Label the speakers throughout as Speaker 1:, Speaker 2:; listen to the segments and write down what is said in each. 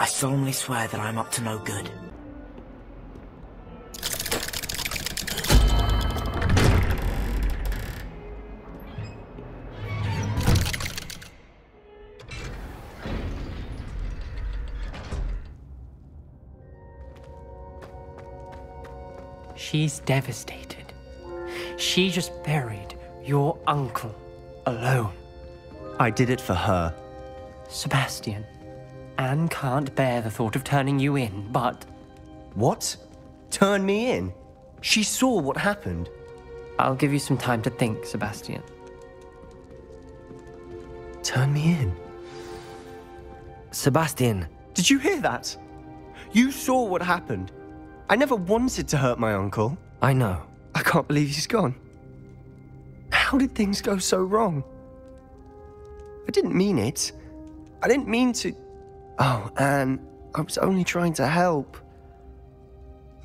Speaker 1: I solemnly swear that I'm up to no good.
Speaker 2: She's devastated. She just buried your uncle alone.
Speaker 3: I did it for her.
Speaker 2: Sebastian, Anne can't bear the thought of turning you in, but...
Speaker 3: What? Turn me in? She saw what happened.
Speaker 2: I'll give you some time to think, Sebastian.
Speaker 3: Turn me in?
Speaker 1: Sebastian.
Speaker 3: Did you hear that? You saw what happened. I never wanted to hurt my uncle.
Speaker 1: I know.
Speaker 3: I can't believe he's gone. How did things go so wrong? I didn't mean it. I didn't mean to... Oh, Anne, I was only trying to help.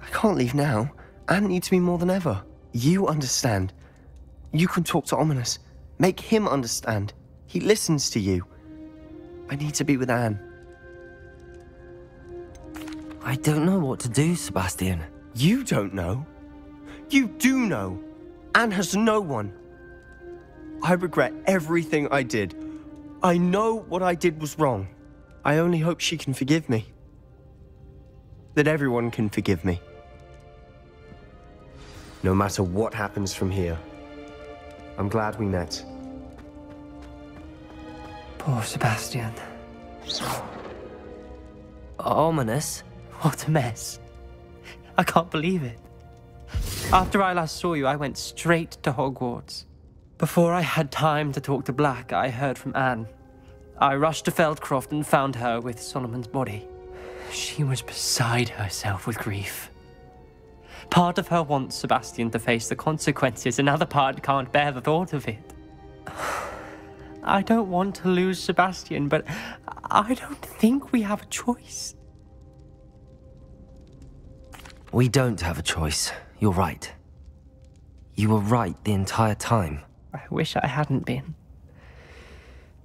Speaker 3: I can't leave now. Anne needs me more than ever. You understand. You can talk to Ominous. Make him understand. He listens to you. I need to be with Anne.
Speaker 1: I don't know what to do, Sebastian.
Speaker 3: You don't know. You do know. Anne has no one. I regret everything I did. I know what I did was wrong. I only hope she can forgive me. That everyone can forgive me. No matter what happens from here, I'm glad we met.
Speaker 2: Poor Sebastian.
Speaker 1: Ominous?
Speaker 2: What a mess. I can't believe it. After I last saw you, I went straight to Hogwarts. Before I had time to talk to Black, I heard from Anne. I rushed to Feldcroft and found her with Solomon's body. She was beside herself with grief. Part of her wants Sebastian to face the consequences, another part can't bear the thought of it. I don't want to lose Sebastian, but I don't think we have a choice.
Speaker 1: We don't have a choice. You're right. You were right the entire time.
Speaker 2: I wish I hadn't been.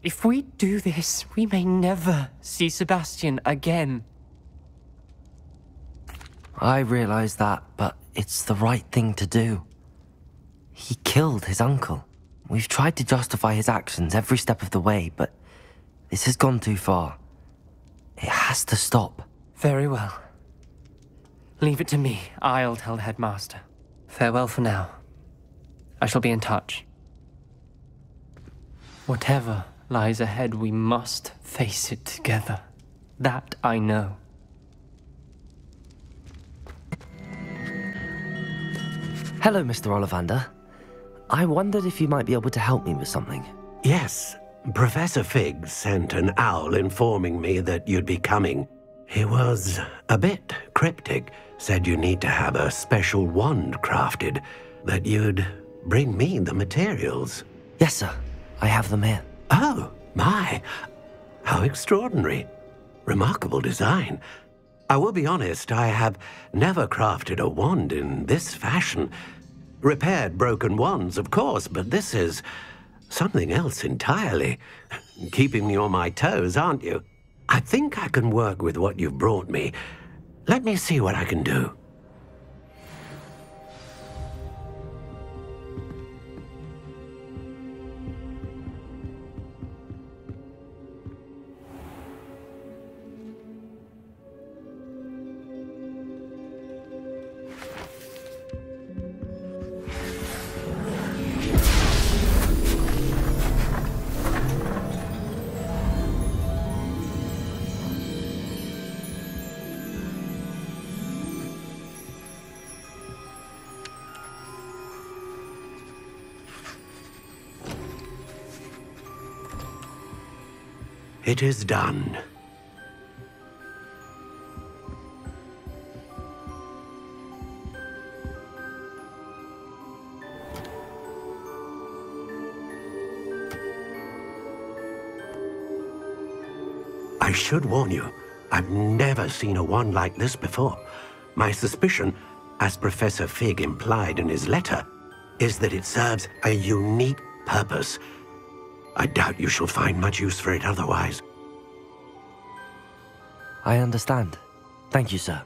Speaker 2: If we do this, we may never see Sebastian again.
Speaker 1: I realize that, but it's the right thing to do. He killed his uncle. We've tried to justify his actions every step of the way, but this has gone too far. It has to stop.
Speaker 2: Very well. Leave it to me. I'll tell the headmaster. Farewell for now. I shall be in touch. Whatever lies ahead, we must face it together. That I know.
Speaker 1: Hello, Mr. Ollivander. I wondered if you might be able to help me with something.
Speaker 4: Yes, Professor Fig sent an owl informing me that you'd be coming. He was a bit cryptic, said you need to have a special wand crafted, that you'd bring me the materials.
Speaker 1: Yes, sir. I have them here.
Speaker 4: Oh, my. How extraordinary. Remarkable design. I will be honest, I have never crafted a wand in this fashion. Repaired broken wands, of course, but this is something else entirely. Keeping me on my toes, aren't you? I think I can work with what you've brought me. Let me see what I can do. It is done. I should warn you, I've never seen a wand like this before. My suspicion, as Professor Fig implied in his letter, is that it serves a unique purpose. I doubt you shall find much use for it otherwise.
Speaker 1: I understand. Thank you, sir.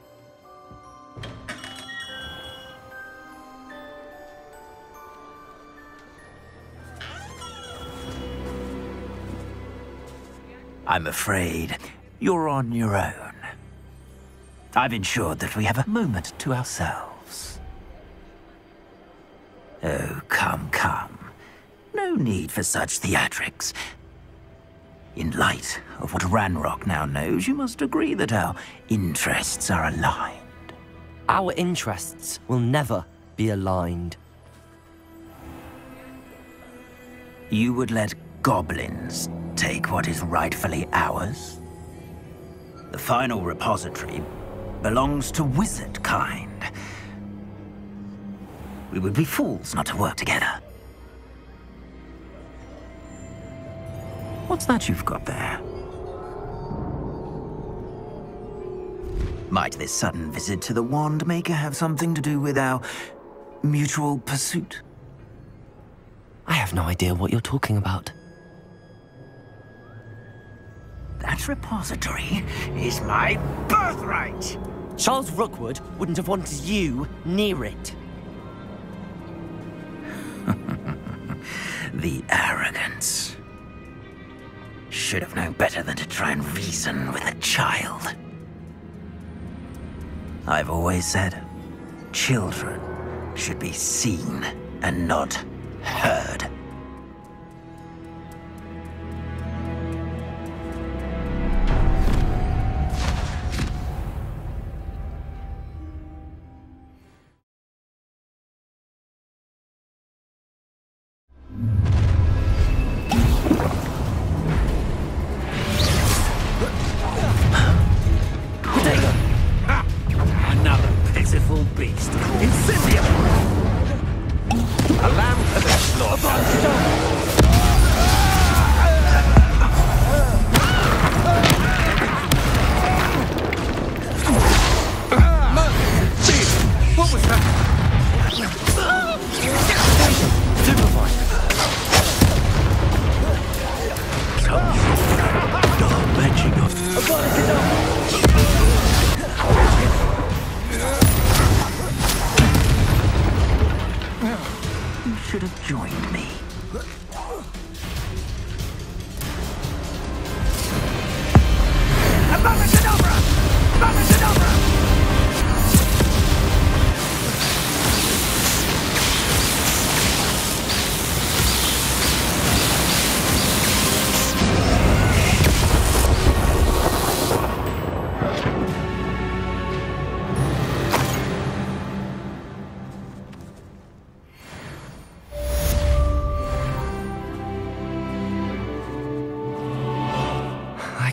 Speaker 5: I'm afraid you're on your own. I've ensured that we have a moment to ourselves. Oh, come, come. No need for such theatrics. In light of what Ranrock now knows, you must agree that our interests are aligned.
Speaker 1: Our interests will never be aligned.
Speaker 5: You would let goblins take what is rightfully ours? The final repository belongs to wizard kind. We would be fools not to work together. What's that you've got there? Might this sudden visit to the Wand Maker have something to do with our mutual pursuit?
Speaker 1: I have no idea what you're talking about.
Speaker 5: That repository is my birthright!
Speaker 1: Charles Rookwood wouldn't have wanted you near it.
Speaker 5: The arrogance. Should have known better than to try and reason with a child. I've always said, children should be seen and not heard.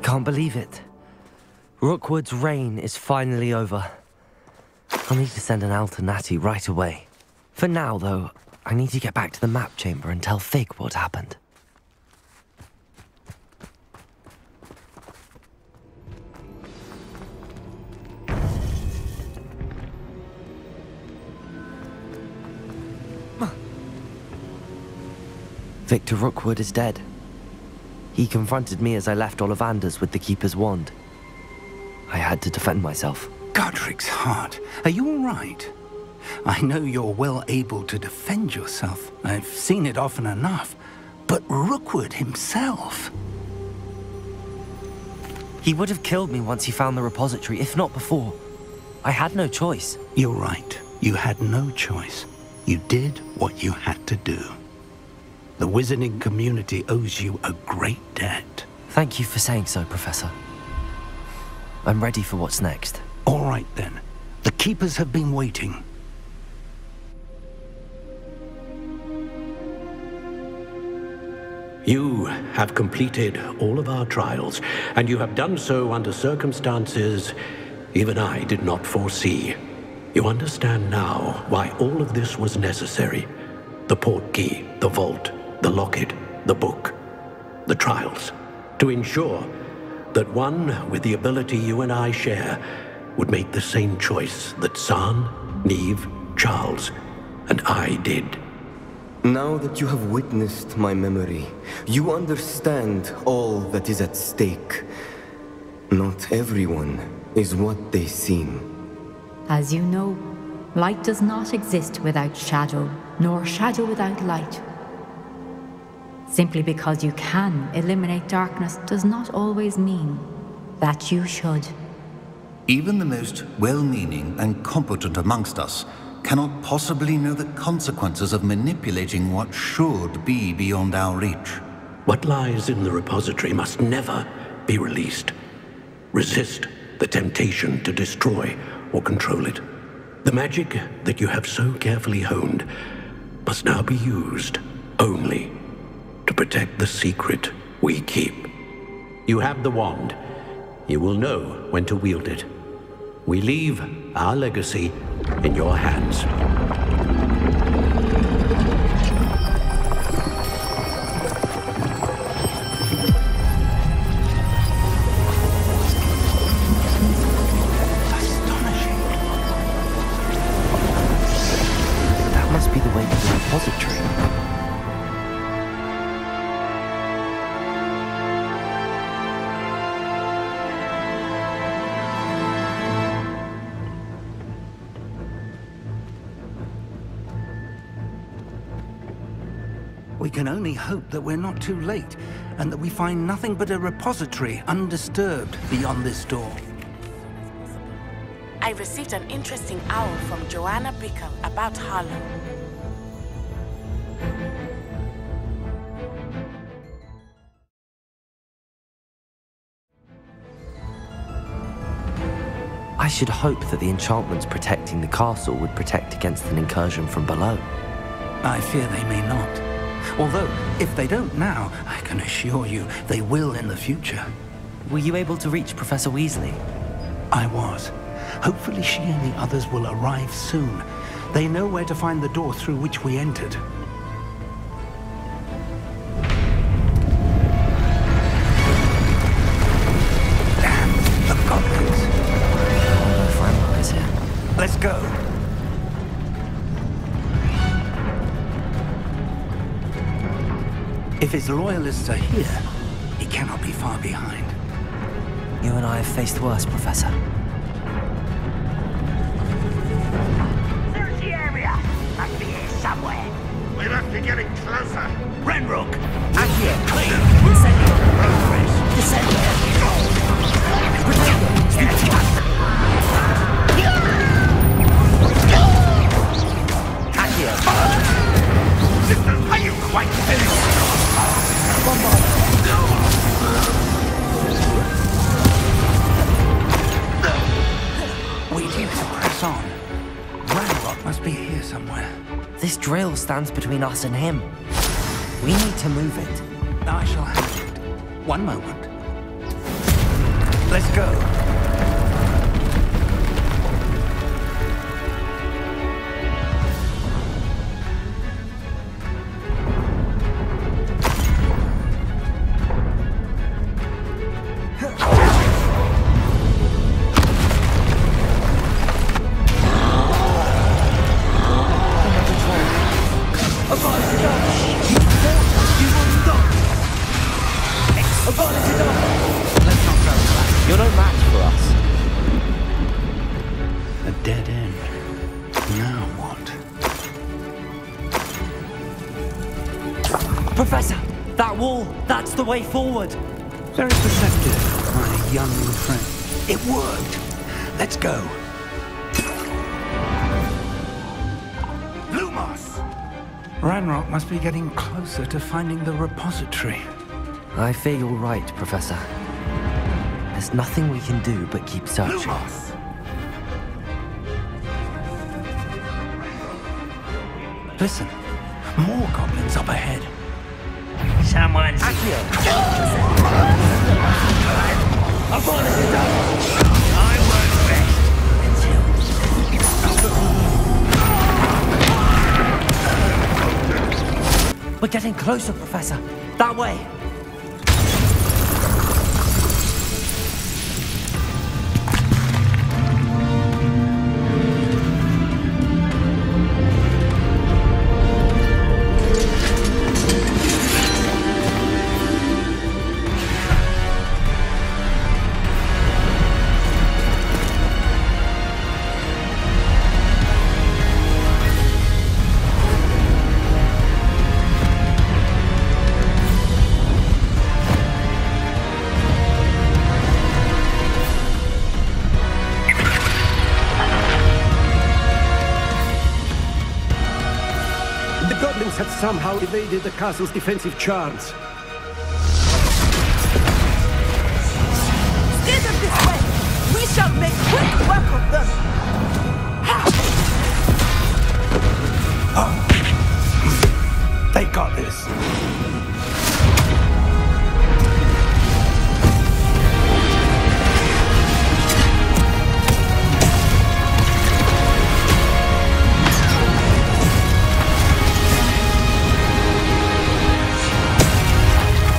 Speaker 1: Can't believe it. Rookwood's reign is finally over. I need to send an Alternati right away. For now, though, I need to get back to the map chamber and tell Fig what happened. Victor Rookwood is dead. He confronted me as I left Ollivander's with the Keeper's wand. I had to defend myself.
Speaker 6: Godric's heart, are you all right? I know you're well able to defend yourself. I've seen it often enough. But Rookwood himself...
Speaker 1: He would have killed me once he found the repository, if not before. I had no choice.
Speaker 6: You're right. You had no choice. You did what you had to do. The wizarding community owes you a great debt.
Speaker 1: Thank you for saying so, Professor. I'm ready for what's next.
Speaker 6: All right, then. The Keepers have been waiting.
Speaker 4: You have completed all of our trials, and you have done so under circumstances even I did not foresee. You understand now why all of this was necessary. The portkey, the vault, the locket, the book, the trials, to ensure that one with the ability you and I share would make the same choice that San, Neve, Charles, and I did.
Speaker 7: Now that you have witnessed my memory, you understand all that is at stake. Not everyone is what they seem.
Speaker 8: As you know, light does not exist without shadow, nor shadow without light. Simply because you can eliminate darkness does not always mean that you should.
Speaker 9: Even the most well-meaning and competent amongst us cannot possibly know the consequences of manipulating what should be beyond our reach.
Speaker 4: What lies in the repository must never be released. Resist the temptation to destroy or control it. The magic that you have so carefully honed must now be used only to protect the secret we keep. You have the wand. You will know when to wield it. We leave our legacy in your hands.
Speaker 1: That must be the way to the repository.
Speaker 6: We can only hope that we're not too late, and that we find nothing but a repository undisturbed beyond this door.
Speaker 10: I received an interesting owl from Joanna Bickham about Harlem.
Speaker 1: I should hope that the enchantments protecting the castle would protect against an incursion from below.
Speaker 6: I fear they may not. Although, if they don't now, I can assure you they will in the future.
Speaker 1: Were you able to reach Professor Weasley?
Speaker 6: I was. Hopefully she and the others will arrive soon. They know where to find the door through which we entered. Damn, the goblins.
Speaker 1: I don't know if Ranrock is here.
Speaker 6: Let's go. If his loyalists are here, he cannot be far behind.
Speaker 1: You and I have faced worse, Professor.
Speaker 5: There's the area. Must be here somewhere.
Speaker 11: We must be getting closer.
Speaker 5: Renrook, Accio, clean. Descending. Progress. Descending.
Speaker 11: Sisters, are you quite finished?
Speaker 6: We need to press on. Ranrock must be here somewhere.
Speaker 1: This drill stands between us and him. We need to move it.
Speaker 6: I shall handle it. One moment. Let's go.
Speaker 1: You're no match for us.
Speaker 6: A dead end. Now what?
Speaker 1: Professor, that wall, that's the way forward.
Speaker 6: Very perceptive, my young friend. It worked. Let's go. Lumos! Ranrock must be getting closer to finding the repository.
Speaker 1: I fear you're right, Professor. There's nothing we can do but keep searching.
Speaker 6: Lumos! Listen, more goblins up ahead.
Speaker 5: Someone's here. I work best.
Speaker 1: We're getting closer, Professor. That way.
Speaker 4: had somehow evaded the castle's defensive charge.
Speaker 10: Steer them this way! We shall make quick work of them!
Speaker 6: They got this.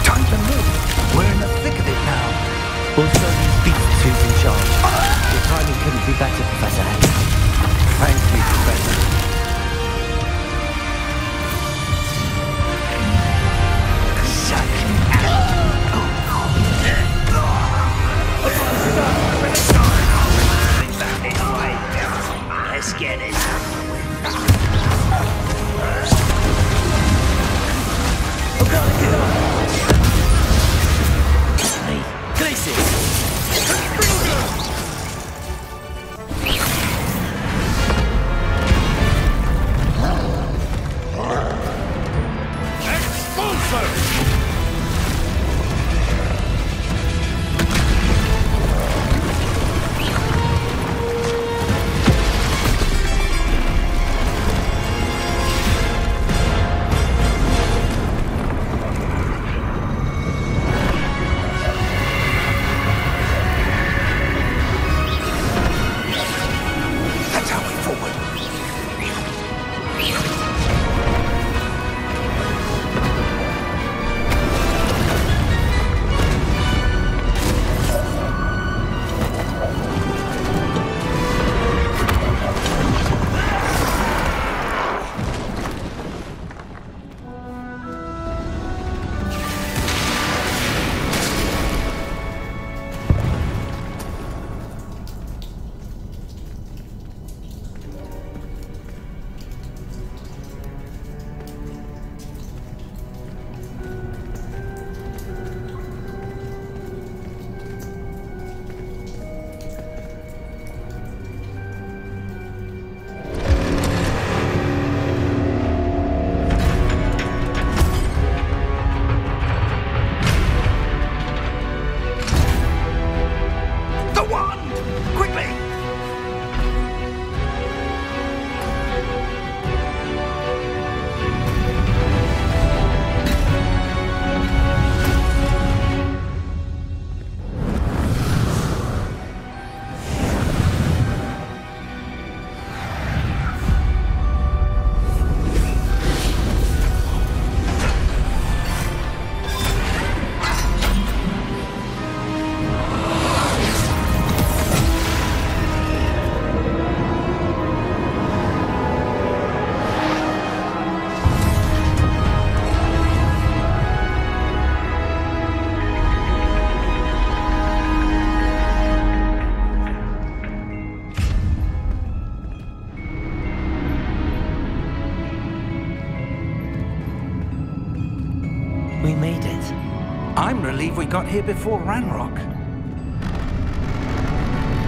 Speaker 5: Time to move. We're in the thick of it now.
Speaker 1: We'll show these beasts who's in charge. Your timing couldn't be better, Professor Henry.
Speaker 6: Thank you, Professor.
Speaker 5: Let's get it.
Speaker 1: We made it.
Speaker 6: I'm relieved we got here before Ranrock.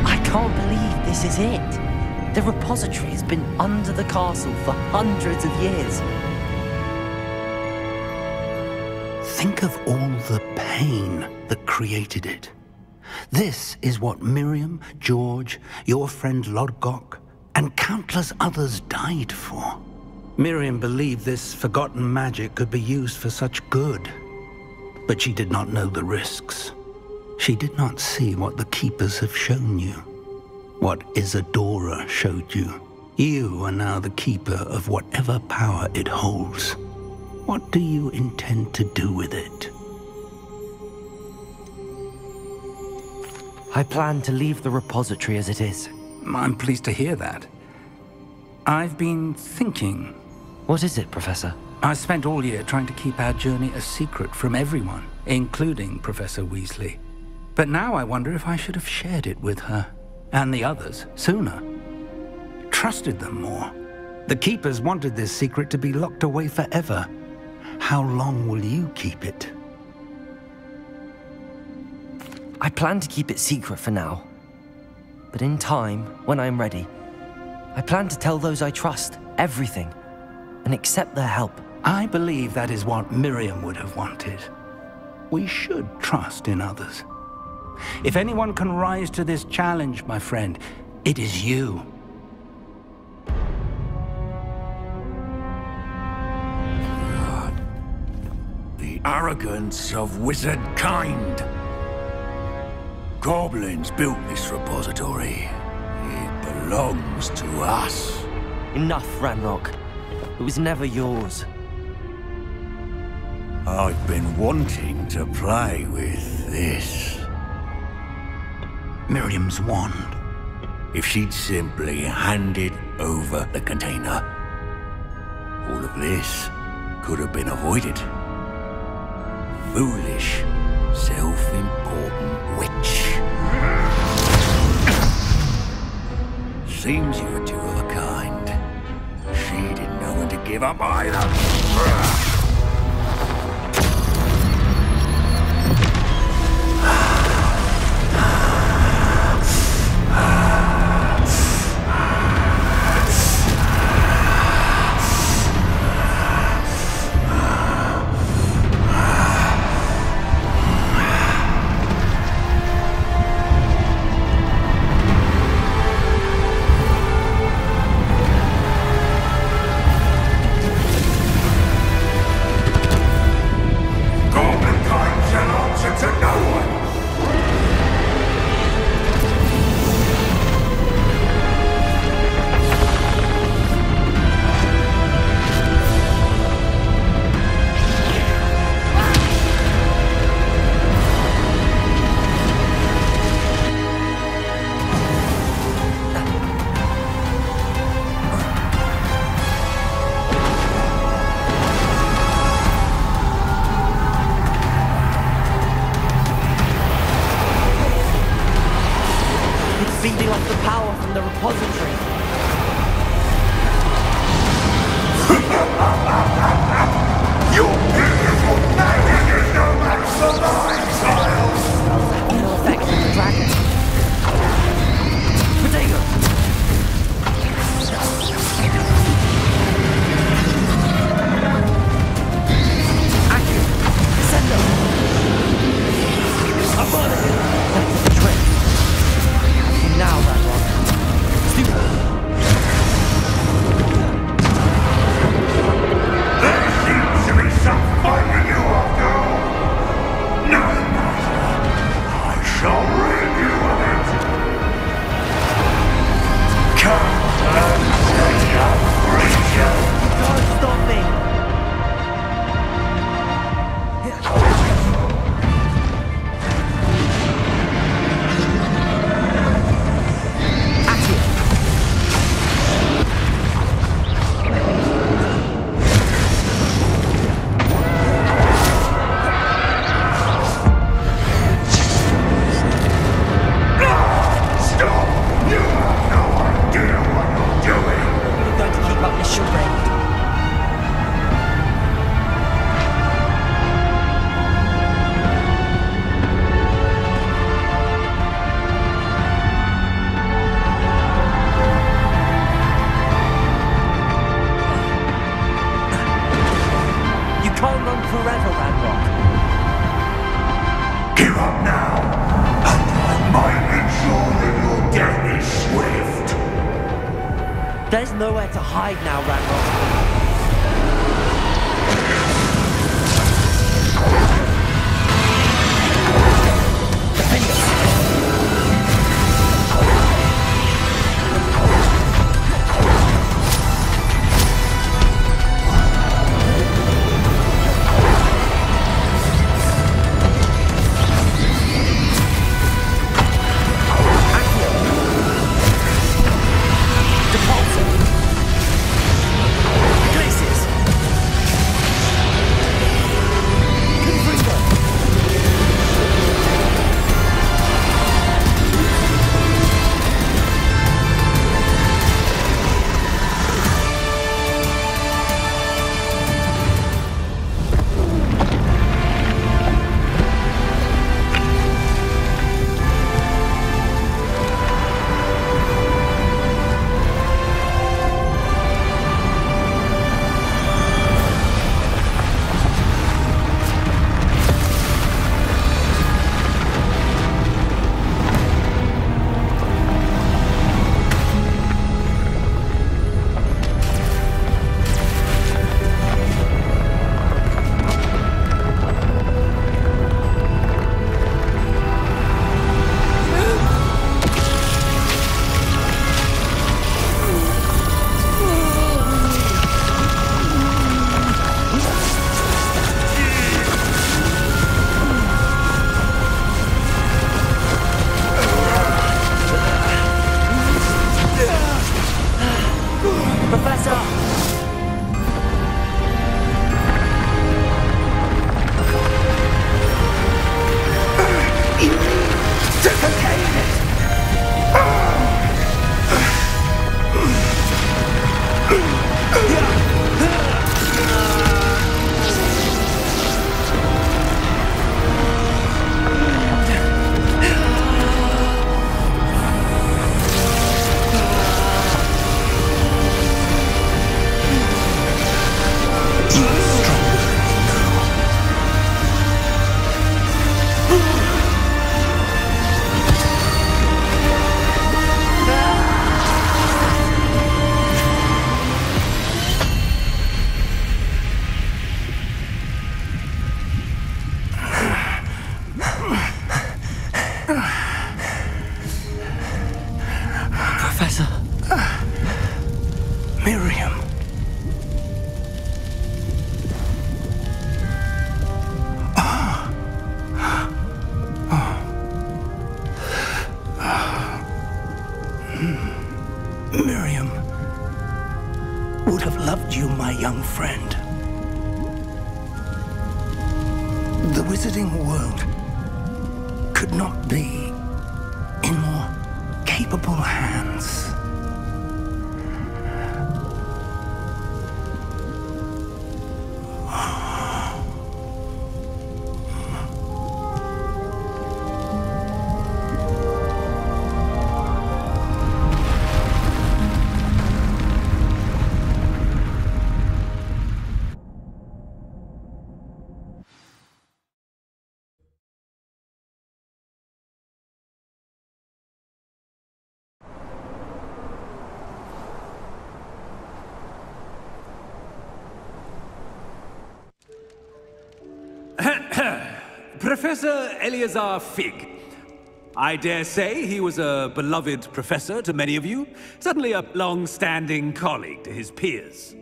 Speaker 1: I can't believe this is it. The repository has been under the castle for hundreds of years.
Speaker 6: Think of all the pain that created it. This is what Miriam, George, your friend Lodgok, and countless others died for. Miriam believed this forgotten magic could be used for such good, but she did not know the risks. She did not see what the Keepers have shown you, what Isadora showed you. You are now the Keeper of whatever power it holds. What do you intend to do with it?
Speaker 1: I plan to leave the repository as it is.
Speaker 6: I'm pleased to hear that. I've been thinking.
Speaker 1: What is it, Professor?
Speaker 6: I spent all year trying to keep our journey a secret from everyone, including Professor Weasley. But now I wonder if I should have shared it with her, and the others, sooner. Trusted them more. The Keepers wanted this secret to be locked away forever. How long will you keep it?
Speaker 1: I plan to keep it secret for now. But in time, when I'm ready, I plan to tell those I trust everything and accept their help.
Speaker 6: I believe that is what Miriam would have wanted. We should trust in others. If anyone can rise to this challenge, my friend, it is you.
Speaker 11: The arrogance of wizard kind. Goblins built this repository. It belongs to us.
Speaker 1: Enough, Ranrock. It was never yours.
Speaker 11: I've been wanting to play with this.
Speaker 6: Miriam's wand.
Speaker 11: If she'd simply handed over the container, all of this could have been avoided. Foolish, self-important witch. Seems you were two of a kind. She didn't know when to give up either.
Speaker 1: Feeding off the power from the repository.
Speaker 11: Your beautiful magic is no match for mine, child!
Speaker 1: Ill effect from the dragon. Potato! Action! Descendo! I'm on it! That's the trick. Now, Ranrock. Stupid.
Speaker 11: There seems to be some fighting you after all. No matter. I shall rid you of it. Come and take your freedom.
Speaker 1: Don't stop me. Forever, Ranrock.
Speaker 11: Give up now, and I might ensure that your death is swift.
Speaker 1: There's nowhere to hide now, Ranrock.
Speaker 11: Repulsive.
Speaker 1: Professor.
Speaker 6: Miriam. Miriam would have loved you, my young friend. The wizarding world could not be in more capable hands.
Speaker 12: Professor Eleazar Fig. I dare say he was a beloved professor to many of you, certainly a long-standing colleague to his peers.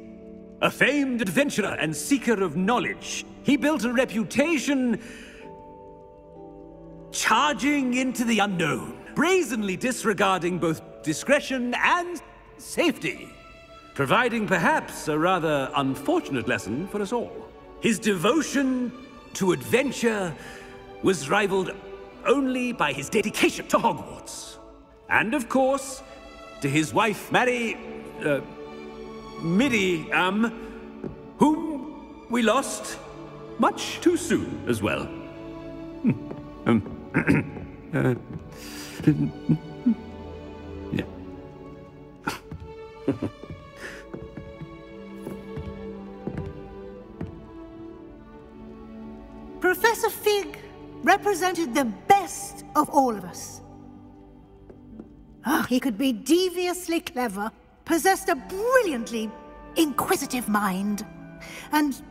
Speaker 12: A famed adventurer and seeker of knowledge, he built a reputation charging into the unknown, brazenly disregarding both discretion and safety, providing perhaps a rather unfortunate lesson for us all. His devotion to adventure was rivaled only by his dedication to Hogwarts. And of course, to his wife, Miriam, whom we lost much too soon as well. Yeah.
Speaker 13: Professor Fig represented the best of all of us. He could be deviously clever, possessed a brilliantly inquisitive mind, and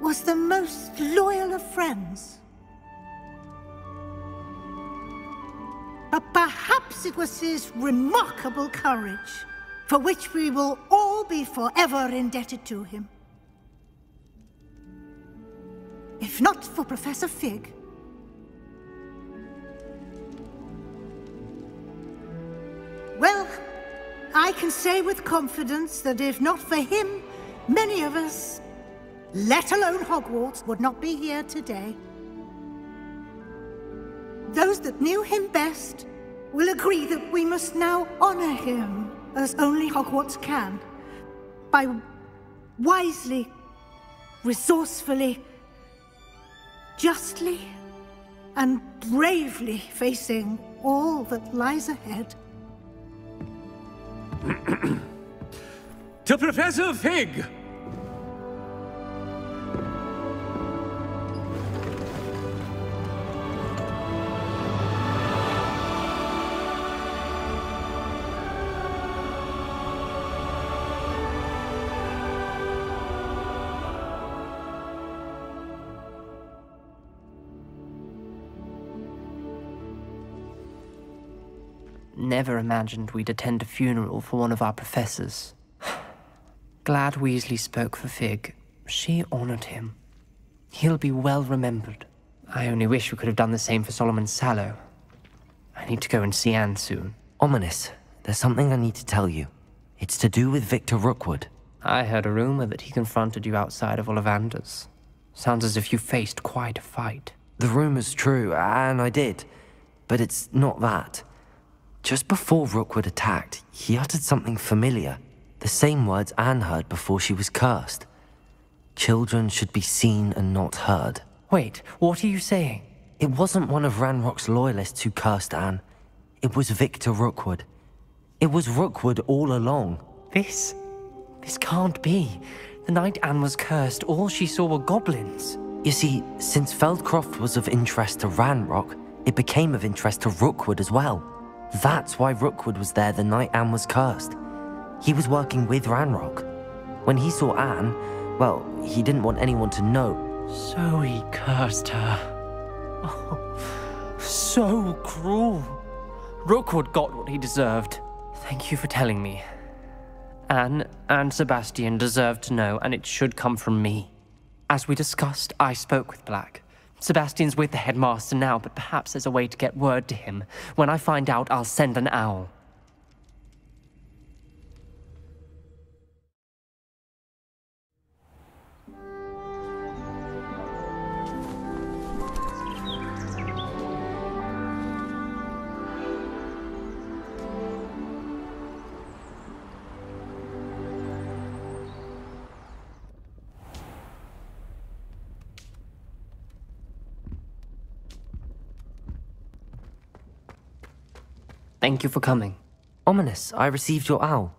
Speaker 13: was the most loyal of friends. But perhaps it was his remarkable courage, for which we will all be forever indebted to him. If not for Professor Fig, well, I can say with confidence that if not for him, many of us, let alone Hogwarts, would not be here today. Those that knew him best will agree that we must now honor him as only Hogwarts can, by wisely, resourcefully, justly and bravely facing all that lies ahead.
Speaker 12: To Professor Fig!
Speaker 2: Never imagined we'd attend a funeral for one of our professors. Glad Weasley spoke for Fig. She honored him. He'll be well remembered. I only wish we could have done the same for Solomon Sallow. I need to go and see Anne soon.
Speaker 1: Ominous, there's something I need to tell you. It's to do with Victor Rookwood.
Speaker 2: I heard a rumor that he confronted you outside of Ollivander's. Sounds as if you faced quite a fight.
Speaker 1: The rumor's true, and I did. But it's not that. Just before Rookwood attacked, he uttered something familiar. The same words Anne heard before she was cursed. Children should be seen and not heard.
Speaker 2: Wait, what are you saying?
Speaker 1: It wasn't one of Ranrock's loyalists who cursed Anne. It was Victor Rookwood. It was Rookwood all along.
Speaker 2: This can't be. The night Anne was cursed, all she saw were goblins.
Speaker 1: You see, since Feldcroft was of interest to Ranrock, it became of interest to Rookwood as well. That's why Rookwood was there the night Anne was cursed. He was working with Ranrock. When he saw Anne, well, he didn't want anyone to know.
Speaker 2: So he cursed her. Oh, so cruel. Rookwood got what he deserved. Thank you for telling me. Anne and Sebastian deserve to know, and it should come from me. As we discussed, I spoke with Black. Sebastian's with the headmaster now, but perhaps there's a way to get word to him. When I find out, I'll send an owl. Thank you for coming.
Speaker 1: Ominous, I received your owl.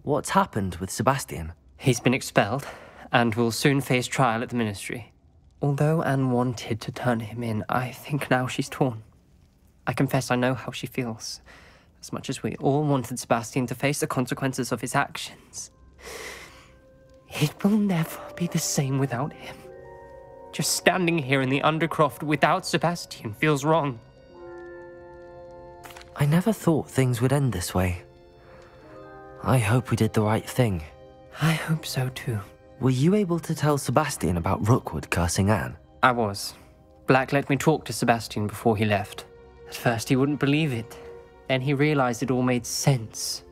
Speaker 1: What's happened with Sebastian?
Speaker 2: He's been expelled, and will soon face trial at the Ministry. Although Anne wanted to turn him in, I think now she's torn. I confess I know how she feels. As much as we all wanted Sebastian to face the consequences of his actions. It will never be the same without him. Just standing here in the Undercroft without Sebastian feels wrong.
Speaker 1: I never thought things would end this way. I hope we did the right thing.
Speaker 2: I hope so too.
Speaker 1: Were you able to tell Sebastian about Rookwood cursing Anne?
Speaker 2: I was. Black let me talk to Sebastian before he left. At first he wouldn't believe it. Then he realized it all made sense.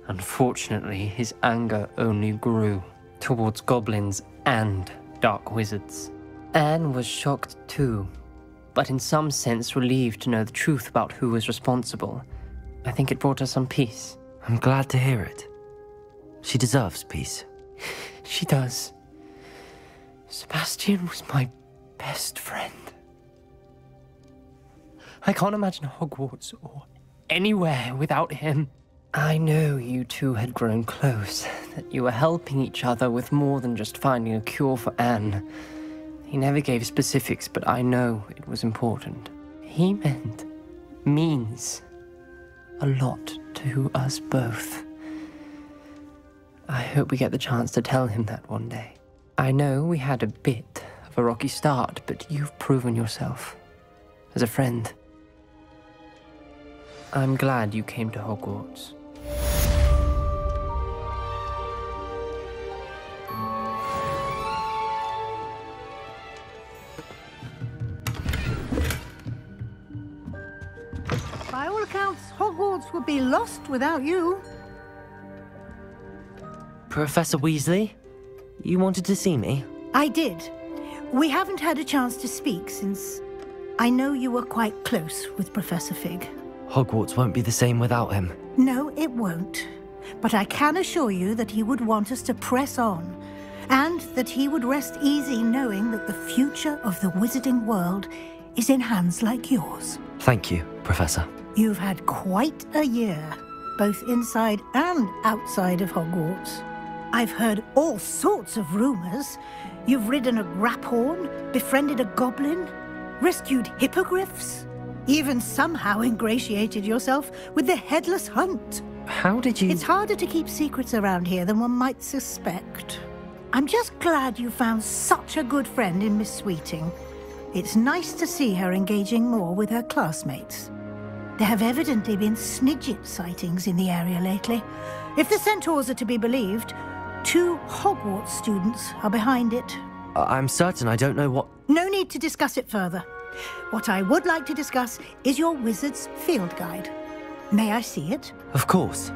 Speaker 2: Unfortunately, his anger only grew towards goblins and dark wizards. Anne was shocked too, but in some sense relieved to know the truth about who was responsible. I think it brought her some peace.
Speaker 1: I'm glad to hear it. She deserves peace.
Speaker 2: She does. Sebastian was my best friend. I can't imagine Hogwarts or anywhere without him. I know you two had grown close, that you were helping each other with more than just finding a cure for Anne. He never gave specifics, but I know it was important. He means a lot to us both. I hope we get the chance to tell him that one day. I know we had a bit of a rocky start, but you've proven yourself as a friend. I'm glad you came to Hogwarts.
Speaker 13: By all accounts, Hogwarts would be lost without you.
Speaker 1: Professor Weasley, you wanted to see me?
Speaker 13: I did. We haven't had a chance to speak since I know you were quite close with Professor Fig.
Speaker 1: Hogwarts won't be the same without him.
Speaker 13: No, it won't. But I can assure you that he would want us to press on, and that he would rest easy knowing that the future of the wizarding world is in hands like yours.
Speaker 1: Thank you, Professor.
Speaker 13: You've had quite a year, both inside and outside of Hogwarts. I've heard all sorts of rumors. You've ridden a graphorn, befriended a goblin, rescued hippogriffs, even somehow ingratiated yourself with the Headless Hunt.
Speaker 1: How did you...
Speaker 13: It's harder to keep secrets around here than one might suspect. I'm just glad you found such a good friend in Miss Sweeting. It's nice to see her engaging more with her classmates. There have evidently been Snidget sightings in the area lately. If the centaurs are to be believed, 2 Hogwarts students are behind it.
Speaker 1: I'm certain I don't know what...
Speaker 13: No need to discuss it further. What I would like to discuss is your wizard's field guide. May I see it?
Speaker 1: Of course.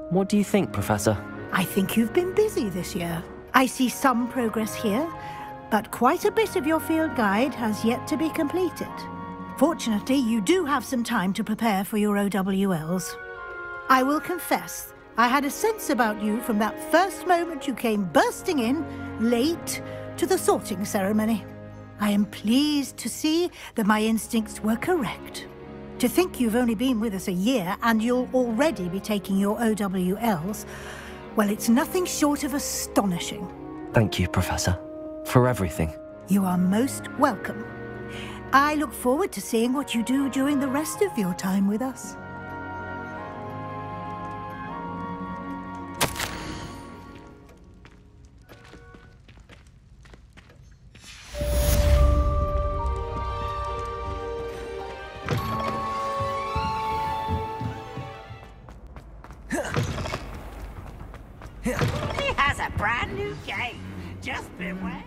Speaker 1: What do you think, Professor?
Speaker 13: I think you've been busy this year. I see some progress here, but quite a bit of your field guide has yet to be completed. Fortunately, you do have some time to prepare for your OWLs. I will confess, I had a sense about you from that first moment you came bursting in, late, to the sorting ceremony. I am pleased to see that my instincts were correct. To think you've only been with us a year and you'll already be taking your OWLs, well, it's nothing short of astonishing.
Speaker 1: Thank you, Professor, for everything.
Speaker 13: You are most welcome. I look forward to seeing what you do during the rest of your time with us.
Speaker 5: brand new game. Just beware.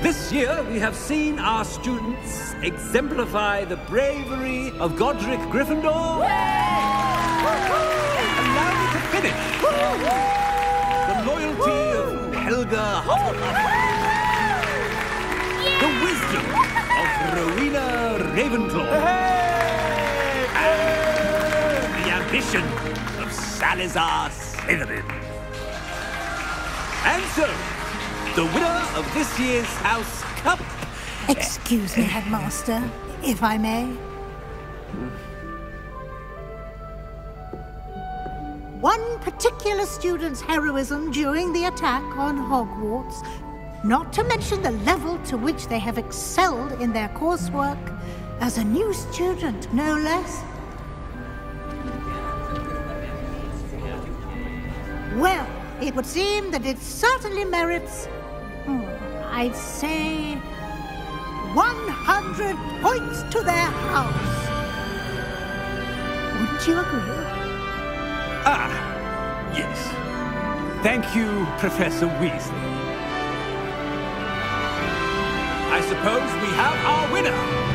Speaker 12: This year, we have seen our students exemplify the bravery of Godric Gryffindor. Allow me to finish. The loyalty of Helga Hufflepuff. The wisdom of Rowena Ravenclaw. And the ambition of Salazar Slytherin. And so, the winner of this year's House Cup...
Speaker 13: Excuse me, Headmaster, if I may. One particular student's heroism during the attack on Hogwarts, not to mention the level to which they have excelled in their coursework, as a new student, no less. Well, it would seem that it certainly merits... I'd say 100 points to their house. Wouldn't you agree?
Speaker 12: Ah, yes. Thank you, Professor Weasley. I suppose we have our winner.